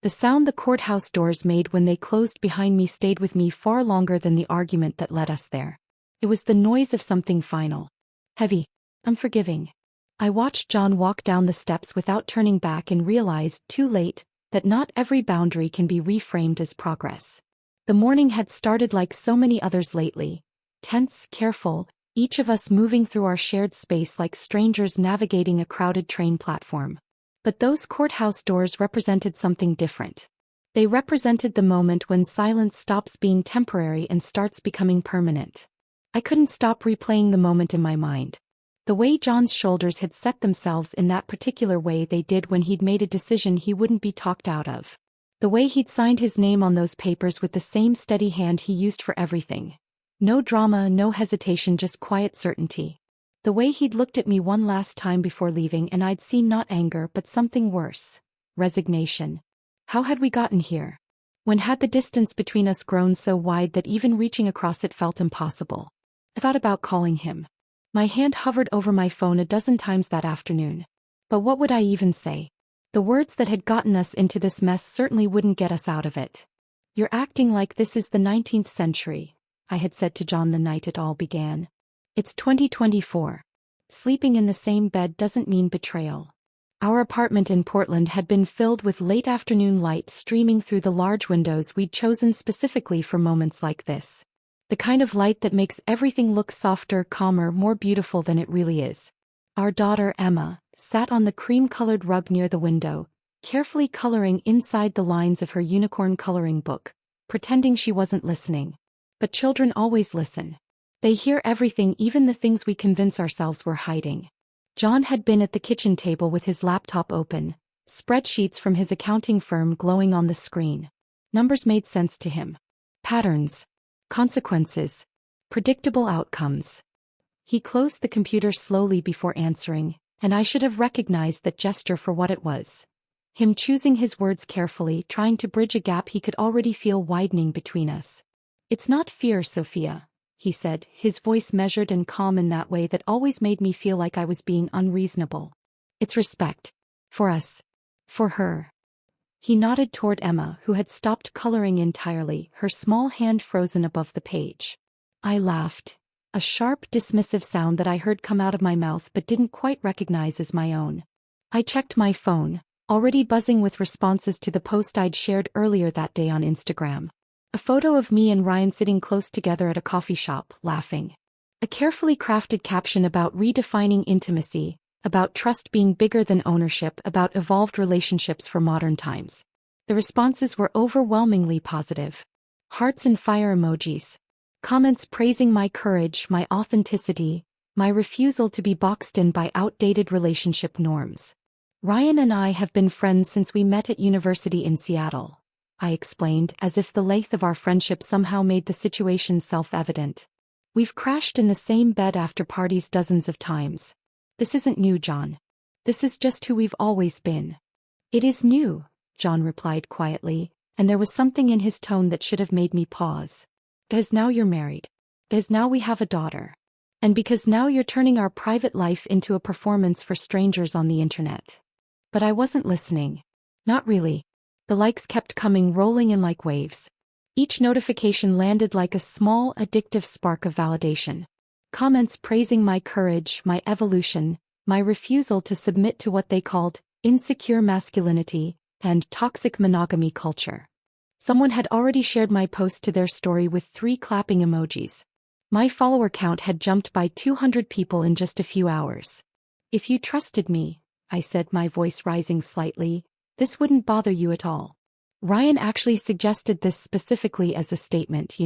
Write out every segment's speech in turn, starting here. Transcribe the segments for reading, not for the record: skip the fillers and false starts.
The sound the courthouse doors made when they closed behind me stayed with me far longer than the argument that led us there. It was the noise of something final. Heavy. Unforgiving. I watched John walk down the steps without turning back and realized, too late, that not every boundary can be reframed as progress. The morning had started like so many others lately. Tense, careful, each of us moving through our shared space like strangers navigating a crowded train platform. But those courthouse doors represented something different. They represented the moment when silence stops being temporary and starts becoming permanent. I couldn't stop replaying the moment in my mind. The way John's shoulders had set themselves in that particular way they did when he'd made a decision he wouldn't be talked out of. The way he'd signed his name on those papers with the same steady hand he used for everything. No drama, no hesitation, just quiet certainty. The way he'd looked at me one last time before leaving and I'd seen not anger but something worse. Resignation. How had we gotten here? When had the distance between us grown so wide that even reaching across it felt impossible? I thought about calling him. My hand hovered over my phone a dozen times that afternoon. But what would I even say? The words that had gotten us into this mess certainly wouldn't get us out of it. "You're acting like this is the 19th century, I had said to John the night it all began. It's 2024. Sleeping in the same bed doesn't mean betrayal. Our apartment in Portland had been filled with late afternoon light streaming through the large windows we'd chosen specifically for moments like this. The kind of light that makes everything look softer, calmer, more beautiful than it really is. Our daughter, Emma, sat on the cream-colored rug near the window, carefully coloring inside the lines of her unicorn coloring book, pretending she wasn't listening. But children always listen. They hear everything, even the things we convince ourselves we're hiding. John had been at the kitchen table with his laptop open, spreadsheets from his accounting firm glowing on the screen. Numbers made sense to him. Patterns. Consequences. Predictable outcomes. He closed the computer slowly before answering, and I should have recognized that gesture for what it was. Him choosing his words carefully, trying to bridge a gap he could already feel widening between us. "It's not fear, Sophia," he said, his voice measured and calm in that way that always made me feel like I was being unreasonable. "It's respect. For us. For her." He nodded toward Emma, who had stopped coloring entirely, her small hand frozen above the page. I laughed. A sharp, dismissive sound that I heard come out of my mouth but didn't quite recognize as my own. I checked my phone, already buzzing with responses to the post I'd shared earlier that day on Instagram. A photo of me and Ryan sitting close together at a coffee shop, laughing. A carefully crafted caption about redefining intimacy, about trust being bigger than ownership, about evolved relationships for modern times. The responses were overwhelmingly positive. Hearts and fire emojis. Comments praising my courage, my authenticity, my refusal to be boxed in by outdated relationship norms. "Ryan and I have been friends since we met at university in Seattle," I explained, as if the length of our friendship somehow made the situation self-evident. "We've crashed in the same bed after parties dozens of times. This isn't new, John. This is just who we've always been." "It is new," John replied quietly, and there was something in his tone that should have made me pause. "Because now you're married. Because now we have a daughter. And because now you're turning our private life into a performance for strangers on the internet." But I wasn't listening. Not really. The likes kept coming, rolling in like waves. Each notification landed like a small, addictive spark of validation. Comments praising my courage, my evolution, my refusal to submit to what they called insecure masculinity and toxic monogamy culture. Someone had already shared my post to their story with 3 clapping emojis. My follower count had jumped by 200 people in just a few hours. "If you trusted me," I said, my voice rising slightly, "this wouldn't bother you at all." Ryan actually suggested this specifically as a statement,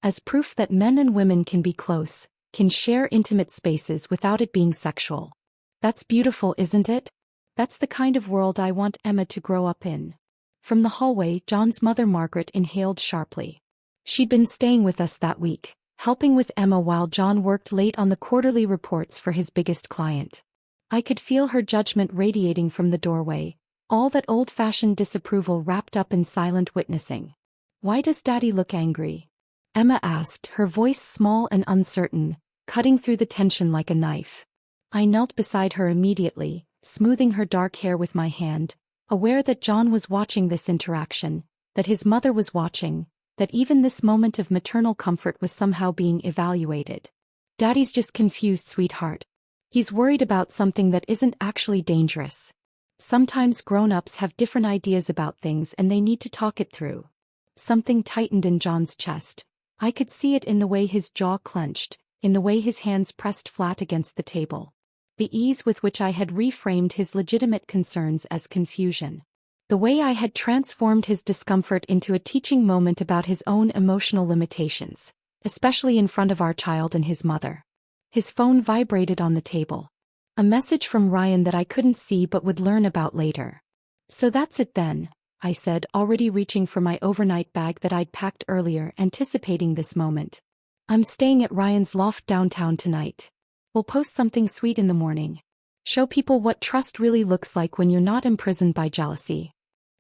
as proof that men and women can be close, can share intimate spaces without it being sexual. That's beautiful, isn't it? That's the kind of world I want Emma to grow up in. From the hallway, John's mother Margaret inhaled sharply. She'd been staying with us that week, helping with Emma while John worked late on the quarterly reports for his biggest client. I could feel her judgment radiating from the doorway, all that old-fashioned disapproval wrapped up in silent witnessing. "Why does Daddy look angry?" Emma asked, her voice small and uncertain, cutting through the tension like a knife. I knelt beside her immediately, smoothing her dark hair with my hand, aware that John was watching this interaction, that his mother was watching, that even this moment of maternal comfort was somehow being evaluated. Daddy's just confused, sweetheart. He's worried about something that isn't actually dangerous. Sometimes grown-ups have different ideas about things and they need to talk it through. Something tightened in John's chest. I could see it in the way his jaw clenched, in the way his hands pressed flat against the table. The ease with which I had reframed his legitimate concerns as confusion. The way I had transformed his discomfort into a teaching moment about his own emotional limitations, especially in front of our child and his mother. His phone vibrated on the table. A message from Ryan that I couldn't see but would learn about later. "So that's it then," I said, already reaching for my overnight bag that I'd packed earlier, anticipating this moment. "I'm staying at Ryan's loft downtown tonight. We'll post something sweet in the morning. Show people what trust really looks like when you're not imprisoned by jealousy."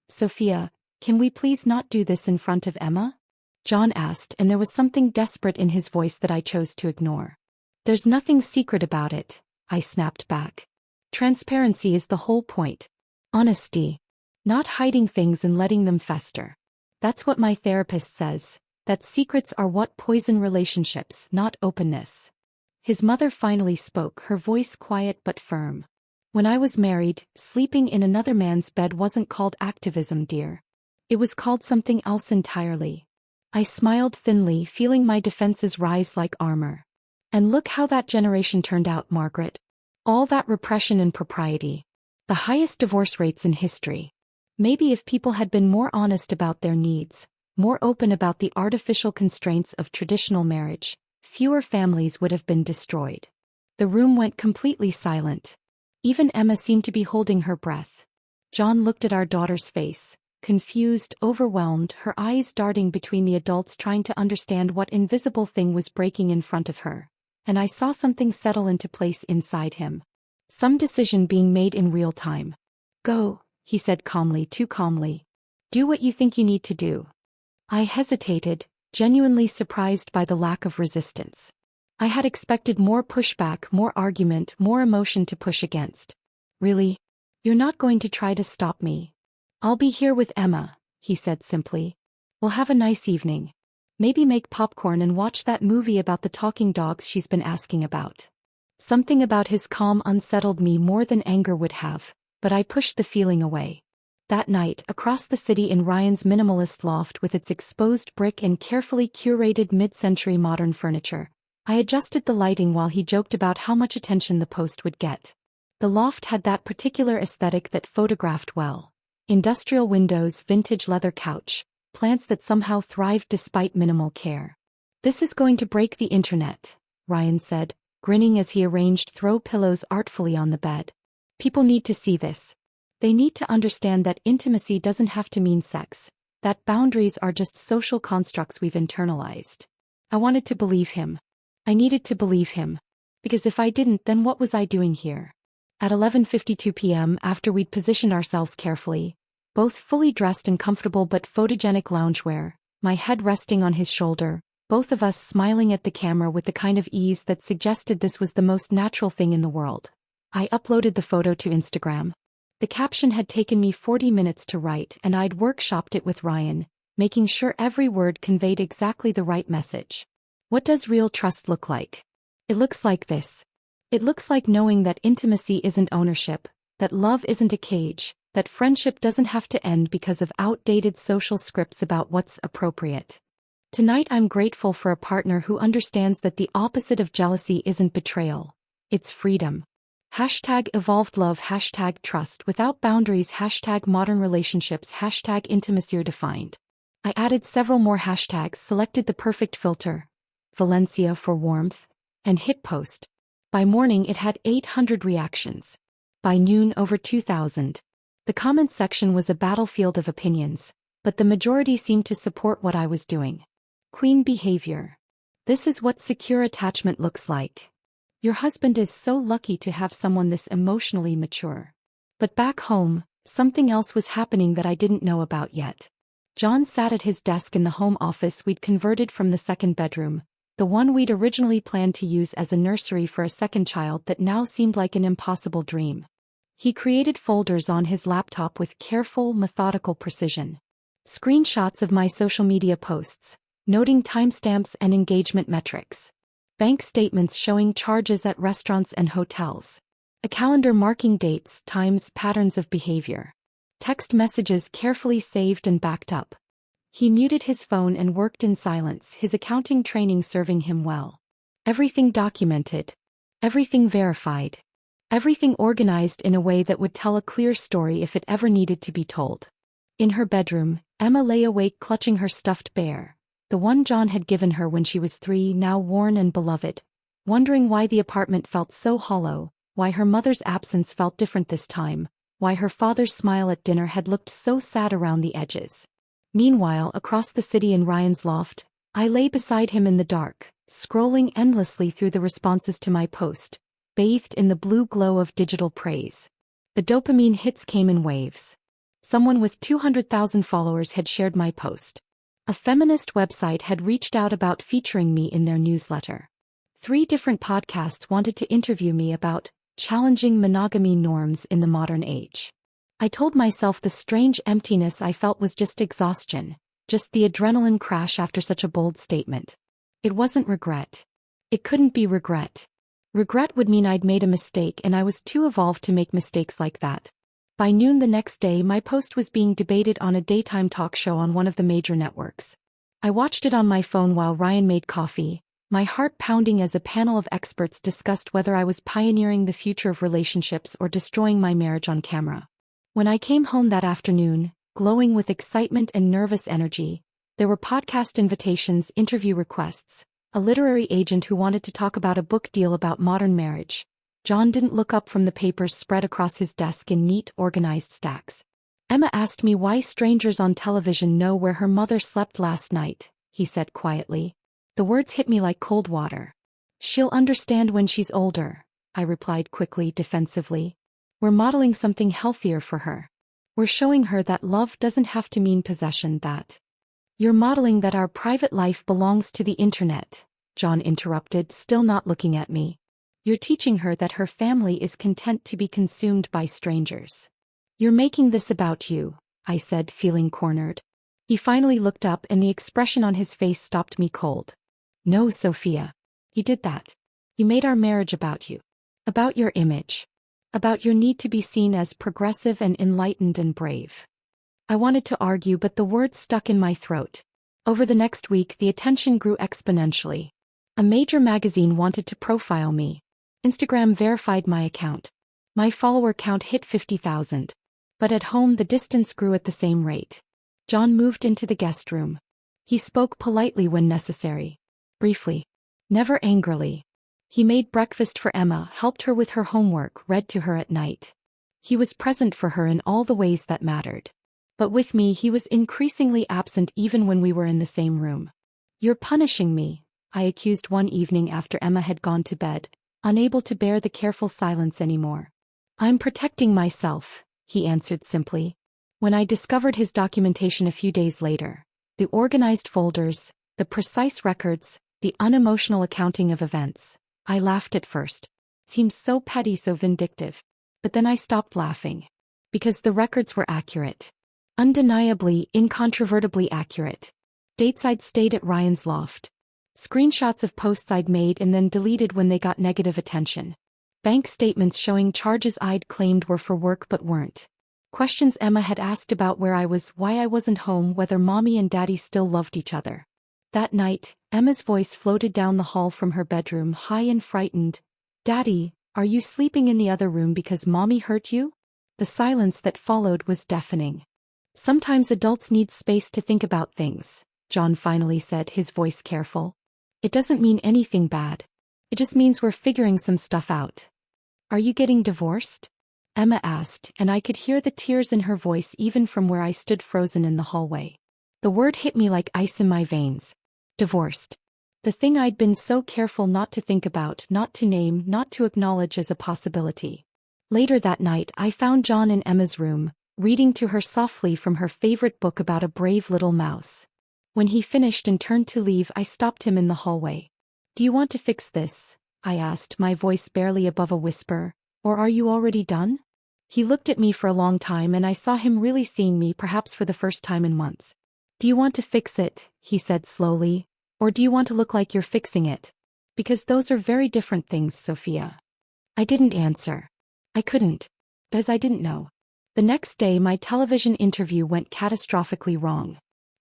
"Sophia, can we please not do this in front of Emma?" John asked, and there was something desperate in his voice that I chose to ignore. "There's nothing secret about it," I snapped back. "Transparency is the whole point. Honesty. Not hiding things and letting them fester. That's what my therapist says, that secrets are what poison relationships, not openness." His mother finally spoke, her voice quiet but firm. "When I was married, sleeping in another man's bed wasn't called activism, dear. It was called something else entirely." I smiled thinly, feeling my defenses rise like armor. "And look how that generation turned out, Margaret. All that repression and propriety. The highest divorce rates in history. Maybe if people had been more honest about their needs, more open about the artificial constraints of traditional marriage, fewer families would have been destroyed." The room went completely silent. Even Emma seemed to be holding her breath. John looked at our daughter's face, confused, overwhelmed, her eyes darting between the adults trying to understand what invisible thing was breaking in front of her. And I saw something settle into place inside him. Some decision being made in real time. "Go," he said calmly, too calmly. "Do what you think you need to do." I hesitated, genuinely surprised by the lack of resistance. I had expected more pushback, more argument, more emotion to push against. "Really? You're not going to try to stop me?" "I'll be here with Emma," he said simply. "We'll have a nice evening. Maybe make popcorn and watch that movie about the talking dogs she's been asking about." Something about his calm unsettled me more than anger would have, but I pushed the feeling away. That night, across the city in Ryan's minimalist loft with its exposed brick and carefully curated mid-century modern furniture, I adjusted the lighting while he joked about how much attention the post would get. The loft had that particular aesthetic that photographed well. Industrial windows, vintage leather couch, plants that somehow thrived despite minimal care. "This is going to break the internet," Ryan said, grinning as he arranged throw pillows artfully on the bed. "People need to see this. They need to understand that intimacy doesn't have to mean sex, that boundaries are just social constructs we've internalized." I wanted to believe him. I needed to believe him. Because if I didn't, then what was I doing here? At 11:52 p.m., after we'd positioned ourselves carefully, both fully dressed in comfortable but photogenic loungewear, my head resting on his shoulder, both of us smiling at the camera with the kind of ease that suggested this was the most natural thing in the world, I uploaded the photo to Instagram. The caption had taken me 40 minutes to write, and I'd workshopped it with Ryan, making sure every word conveyed exactly the right message. What does real trust look like? It looks like this. It looks like knowing that intimacy isn't ownership, that love isn't a cage, that friendship doesn't have to end because of outdated social scripts about what's appropriate. Tonight I'm grateful for a partner who understands that the opposite of jealousy isn't betrayal. It's freedom. #evolved love, #trust without boundaries, #modern relationships, #intimacy redefined. I added several more hashtags, selected the perfect filter, Valencia for warmth, and hit post. By morning it had 800 reactions. By noon over 2,000. The comment section was a battlefield of opinions, but the majority seemed to support what I was doing. Queen behavior. This is what secure attachment looks like. Your husband is so lucky to have someone this emotionally mature. But back home, something else was happening that I didn't know about yet. John sat at his desk in the home office we'd converted from the second bedroom, the one we'd originally planned to use as a nursery for a second child that now seemed like an impossible dream. He created folders on his laptop with careful, methodical precision. Screenshots of my social media posts, noting timestamps and engagement metrics. Bank statements showing charges at restaurants and hotels. A calendar marking dates, times, patterns of behavior. Text messages carefully saved and backed up. He muted his phone and worked in silence, his accounting training serving him well. Everything documented. Everything verified. Everything organized in a way that would tell a clear story if it ever needed to be told. In her bedroom, Emma lay awake clutching her stuffed bear, the one John had given her when she was 3, now worn and beloved, wondering why the apartment felt so hollow, why her mother's absence felt different this time, why her father's smile at dinner had looked so sad around the edges. Meanwhile, across the city in Ryan's loft, I lay beside him in the dark, scrolling endlessly through the responses to my post, bathed in the blue glow of digital praise. The dopamine hits came in waves. Someone with 200,000 followers had shared my post. A feminist website had reached out about featuring me in their newsletter. 3 different podcasts wanted to interview me about challenging monogamy norms in the modern age. I told myself the strange emptiness I felt was just exhaustion, just the adrenaline crash after such a bold statement. It wasn't regret. It couldn't be regret. Regret would mean I'd made a mistake and I was too evolved to make mistakes like that. By noon the next day, my post was being debated on a daytime talk show on one of the major networks. I watched it on my phone while Ryan made coffee, my heart pounding as a panel of experts discussed whether I was pioneering the future of relationships or destroying my marriage on camera. When I came home that afternoon, glowing with excitement and nervous energy, there were podcast invitations, interview requests, a literary agent who wanted to talk about a book deal about modern marriage. John didn't look up from the papers spread across his desk in neat, organized stacks. Emma asked me why strangers on television know where her mother slept last night, he said quietly. The words hit me like cold water. She'll understand when she's older, I replied quickly, defensively. We're modeling something healthier for her. We're showing her that love doesn't have to mean possession, that. You're modeling that our private life belongs to the internet, John interrupted, still not looking at me. You're teaching her that her family is content to be consumed by strangers. You're making this about you, I said, feeling cornered. He finally looked up and the expression on his face stopped me cold. No, Sophia. You did that. You made our marriage about you. About your image. About your need to be seen as progressive and enlightened and brave. I wanted to argue, but the words stuck in my throat. Over the next week, the attention grew exponentially. A major magazine wanted to profile me. Instagram verified my account. My follower count hit 50,000. But at home the distance grew at the same rate. John moved into the guest room. He spoke politely when necessary. Briefly. Never angrily. He made breakfast for Emma, helped her with her homework, read to her at night. He was present for her in all the ways that mattered. But with me he was increasingly absent even when we were in the same room. You're punishing me, I accused one evening after Emma had gone to bed, unable to bear the careful silence anymore. I'm protecting myself, he answered simply. When I discovered his documentation a few days later, the organized folders, the precise records, the unemotional accounting of events, I laughed at first. It seemed so petty, so vindictive. But then I stopped laughing. Because the records were accurate. Undeniably, incontrovertibly accurate. Dates I'd stayed at Ryan's loft. Screenshots of posts I'd made and then deleted when they got negative attention. Bank statements showing charges I'd claimed were for work but weren't. Questions Emma had asked about where I was, why I wasn't home, whether mommy and daddy still loved each other. That night, Emma's voice floated down the hall from her bedroom, high and frightened. Daddy, are you sleeping in the other room because mommy hurt you? The silence that followed was deafening. Sometimes adults need space to think about things, John finally said, his voice careful. It doesn't mean anything bad. It just means we're figuring some stuff out. Are you getting divorced? Emma asked, and I could hear the tears in her voice even from where I stood frozen in the hallway. The word hit me like ice in my veins. Divorced. The thing I'd been so careful not to think about, not to name, not to acknowledge as a possibility. Later that night I found John in Emma's room, reading to her softly from her favorite book about a brave little mouse. When he finished and turned to leave, I stopped him in the hallway. Do you want to fix this? I asked, my voice barely above a whisper. Or are you already done? He looked at me for a long time and I saw him really seeing me, perhaps for the first time in months. "Do you want to fix it?" he said slowly. "Or do you want to look like you're fixing it? Because those are very different things, Sophia." I didn't answer. I couldn't. Because I didn't know. The next day my television interview went catastrophically wrong.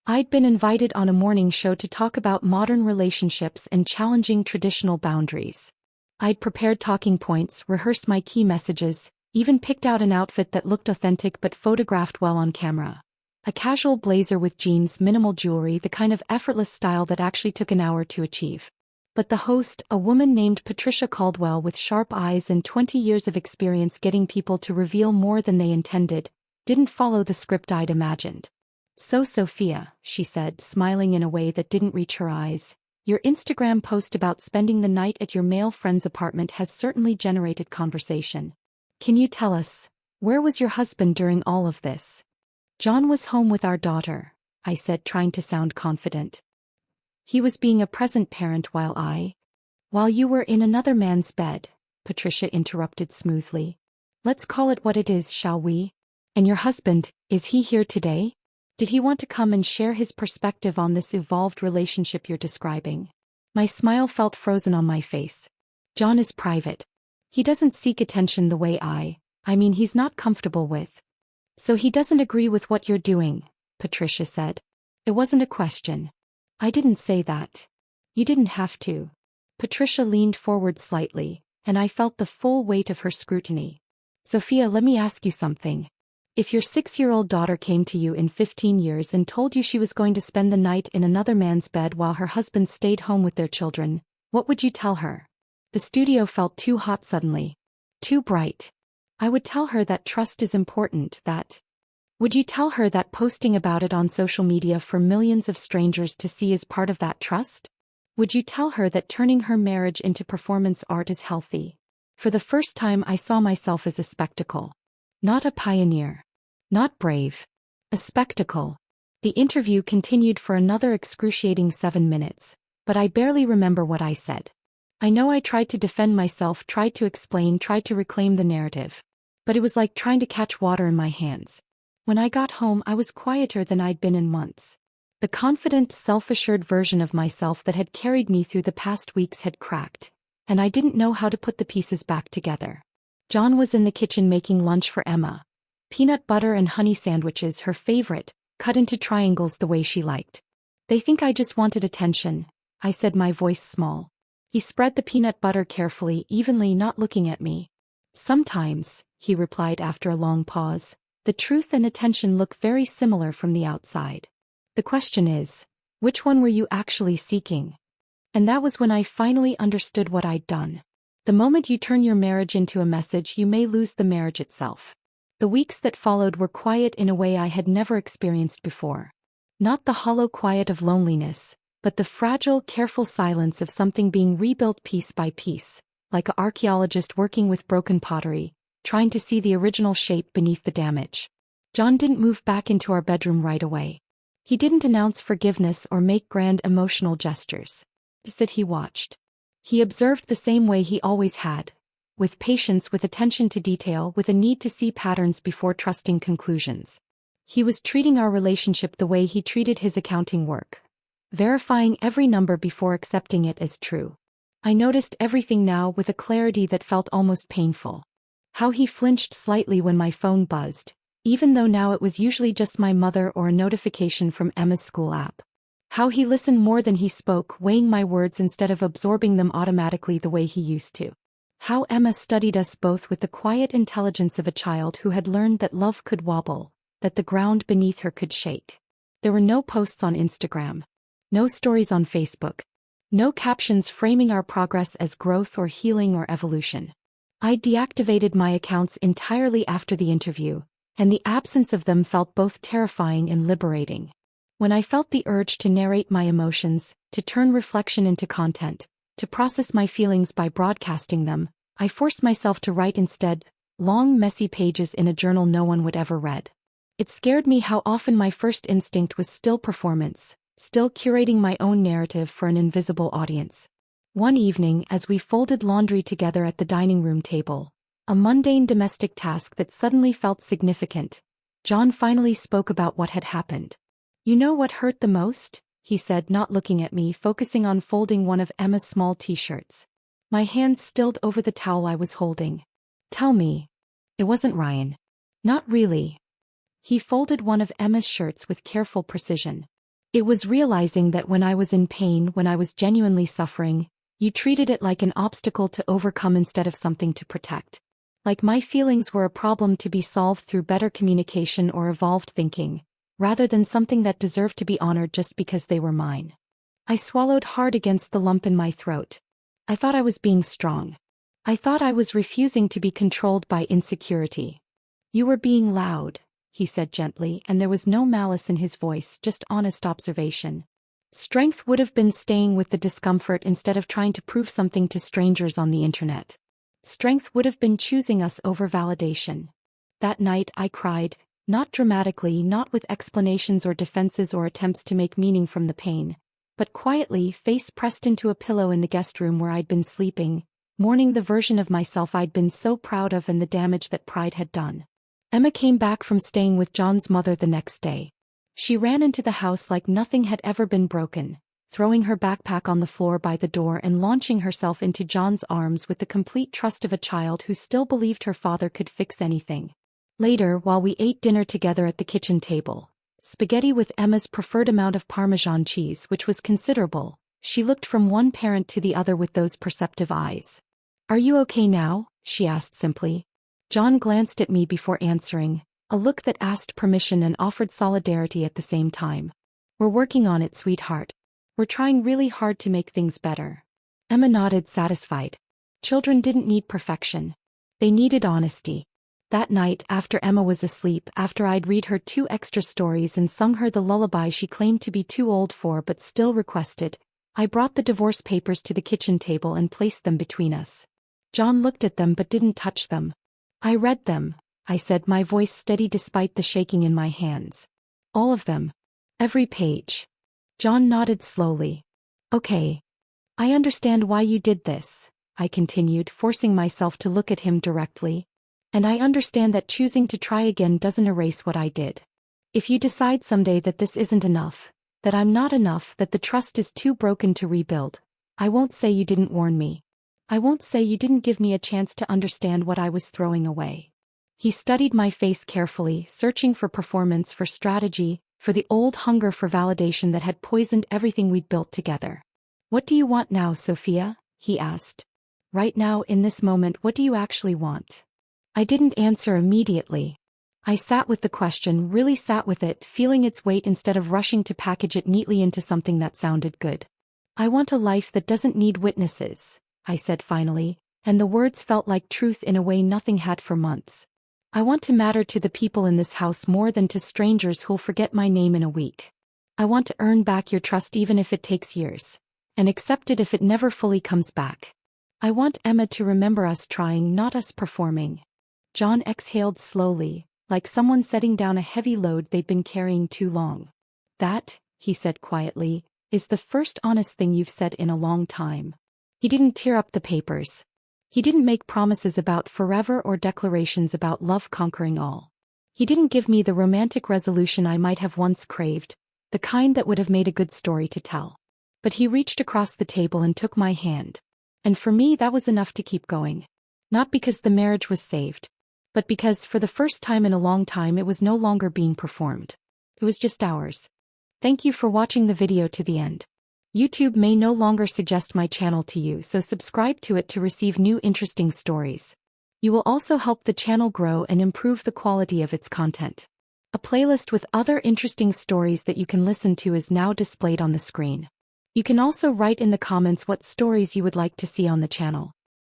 I'd been invited on a morning show to talk about modern relationships and challenging traditional boundaries. I'd prepared talking points, rehearsed my key messages, even picked out an outfit that looked authentic but photographed well on camera. A casual blazer with jeans, minimal jewelry, the kind of effortless style that actually took an hour to achieve. But the host, a woman named Patricia Caldwell with sharp eyes and 20 years of experience getting people to reveal more than they intended, didn't follow the script I'd imagined. "So Sophia," she said, smiling in a way that didn't reach her eyes, "your Instagram post about spending the night at your male friend's apartment has certainly generated conversation. Can you tell us, where was your husband during all of this?" "John was home with our daughter," I said, trying to sound confident. "He was being a present parent while you were in another man's bed," Patricia interrupted smoothly. "Let's call it what it is, shall we? And your husband, is he here today? Did he want to come and share his perspective on this evolved relationship you're describing?" My smile felt frozen on my face. "John is private. He doesn't seek attention the way I mean he's not comfortable with. So he doesn't agree with what you're doing," Patricia said. It wasn't a question. "I didn't say that. You didn't have to." Patricia leaned forward slightly, and I felt the full weight of her scrutiny. "Sophia, let me ask you something. If your 6-year-old daughter came to you in 15 years and told you she was going to spend the night in another man's bed while her husband stayed home with their children, what would you tell her?" The studio felt too hot suddenly. Too bright. "I would tell her that trust is important, that..." "Would you tell her that posting about it on social media for millions of strangers to see is part of that trust? Would you tell her that turning her marriage into performance art is healthy?" For the first time I saw myself as a spectacle. Not a pioneer. Not brave. A spectacle. The interview continued for another excruciating 7 minutes, but I barely remember what I said. I know I tried to defend myself, tried to explain, tried to reclaim the narrative. But it was like trying to catch water in my hands. When I got home, I was quieter than I'd been in months. The confident, self-assured version of myself that had carried me through the past weeks had cracked, and I didn't know how to put the pieces back together. John was in the kitchen making lunch for Emma. Peanut butter and honey sandwiches, her favorite, cut into triangles the way she liked. "They think I just wanted attention," I said, my voice small. He spread the peanut butter carefully, evenly, not looking at me. "Sometimes," he replied after a long pause, "the truth and attention look very similar from the outside. The question is, which one were you actually seeking?" And that was when I finally understood what I'd done. The moment you turn your marriage into a message, you may lose the marriage itself. The weeks that followed were quiet in a way I had never experienced before. Not the hollow quiet of loneliness, but the fragile, careful silence of something being rebuilt piece by piece, like an archaeologist working with broken pottery, trying to see the original shape beneath the damage. John didn't move back into our bedroom right away. He didn't announce forgiveness or make grand emotional gestures. Instead, he watched. He observed the same way he always had, with patience, with attention to detail, with a need to see patterns before trusting conclusions. He was treating our relationship the way he treated his accounting work, verifying every number before accepting it as true. I noticed everything now with a clarity that felt almost painful. How he flinched slightly when my phone buzzed, even though now it was usually just my mother or a notification from Emma's school app. How he listened more than he spoke, weighing my words instead of absorbing them automatically the way he used to. How Emma studied us both with the quiet intelligence of a child who had learned that love could wobble, that the ground beneath her could shake. There were no posts on Instagram. No stories on Facebook. No captions framing our progress as growth or healing or evolution. I deactivated my accounts entirely after the interview, and the absence of them felt both terrifying and liberating. When I felt the urge to narrate my emotions, to turn reflection into content, to process my feelings by broadcasting them, I forced myself to write instead, long, messy pages in a journal no one would ever read. It scared me how often my first instinct was still performance, still curating my own narrative for an invisible audience. One evening, as we folded laundry together at the dining room table, A mundane domestic task that suddenly felt significant. John finally spoke about what had happened. "You know what hurt the most?" he said, not looking at me, focusing on folding one of Emma's small t-shirts. My hands stilled over the towel I was holding. "Tell me." "It wasn't Ryan." "Not really." He folded one of Emma's shirts with careful precision. "It was realizing that when I was in pain, when I was genuinely suffering, you treated it like an obstacle to overcome instead of something to protect. Like my feelings were a problem to be solved through better communication or evolved thinking, rather than something that deserved to be honored just because they were mine." I swallowed hard against the lump in my throat. I thought I was being strong. I thought I was refusing to be controlled by insecurity. "You were being loud," he said gently, and there was no malice in his voice, just honest observation. "Strength would have been staying with the discomfort instead of trying to prove something to strangers on the internet. Strength would have been choosing us over validation." That night I cried, not dramatically, not with explanations or defenses or attempts to make meaning from the pain, but quietly, face pressed into a pillow in the guest room where I'd been sleeping, mourning the version of myself I'd been so proud of and the damage that pride had done. Emma came back from staying with John's mother the next day. She ran into the house like nothing had ever been broken, throwing her backpack on the floor by the door and launching herself into John's arms with the complete trust of a child who still believed her father could fix anything. Later, while we ate dinner together at the kitchen table, spaghetti with Emma's preferred amount of Parmesan cheese, which was considerable, she looked from one parent to the other with those perceptive eyes. "Are you okay now?" she asked simply. John glanced at me before answering, a look that asked permission and offered solidarity at the same time. "We're working on it, sweetheart. We're trying really hard to make things better." Emma nodded, satisfied. Children didn't need perfection. They needed honesty. That night, after Emma was asleep, after I'd read her 2 extra stories and sung her the lullaby she claimed to be too old for but still requested, I brought the divorce papers to the kitchen table and placed them between us. John looked at them but didn't touch them. "I read them," I said, my voice steady despite the shaking in my hands. "All of them. Every page." John nodded slowly. "Okay. I understand why you did this," I continued, forcing myself to look at him directly. "And I understand that choosing to try again doesn't erase what I did. If you decide someday that this isn't enough, that I'm not enough, that the trust is too broken to rebuild, I won't say you didn't warn me. I won't say you didn't give me a chance to understand what I was throwing away." He studied my face carefully, searching for performance, for strategy, for the old hunger for validation that had poisoned everything we'd built together. "What do you want now, Sophia?" he asked. "Right now, in this moment, what do you actually want?" I didn't answer immediately. I sat with the question, really sat with it, feeling its weight instead of rushing to package it neatly into something that sounded good. "I want a life that doesn't need witnesses," I said finally, and the words felt like truth in a way nothing had for months. "I want to matter to the people in this house more than to strangers who'll forget my name in a week. I want to earn back your trust even if it takes years, and accept it if it never fully comes back. I want Emma to remember us trying, not us performing." John exhaled slowly, like someone setting down a heavy load they'd been carrying too long. "That," he said quietly, "is the first honest thing you've said in a long time." He didn't tear up the papers. He didn't make promises about forever or declarations about love conquering all. He didn't give me the romantic resolution I might have once craved, the kind that would have made a good story to tell. But he reached across the table and took my hand. And for me that was enough to keep going. Not because the marriage was saved, but because for the first time in a long time it was no longer being performed. It was just ours. Thank you for watching the video to the end. YouTube may no longer suggest my channel to you, so subscribe to it to receive new interesting stories. You will also help the channel grow and improve the quality of its content. A playlist with other interesting stories that you can listen to is now displayed on the screen. You can also write in the comments what stories you would like to see on the channel.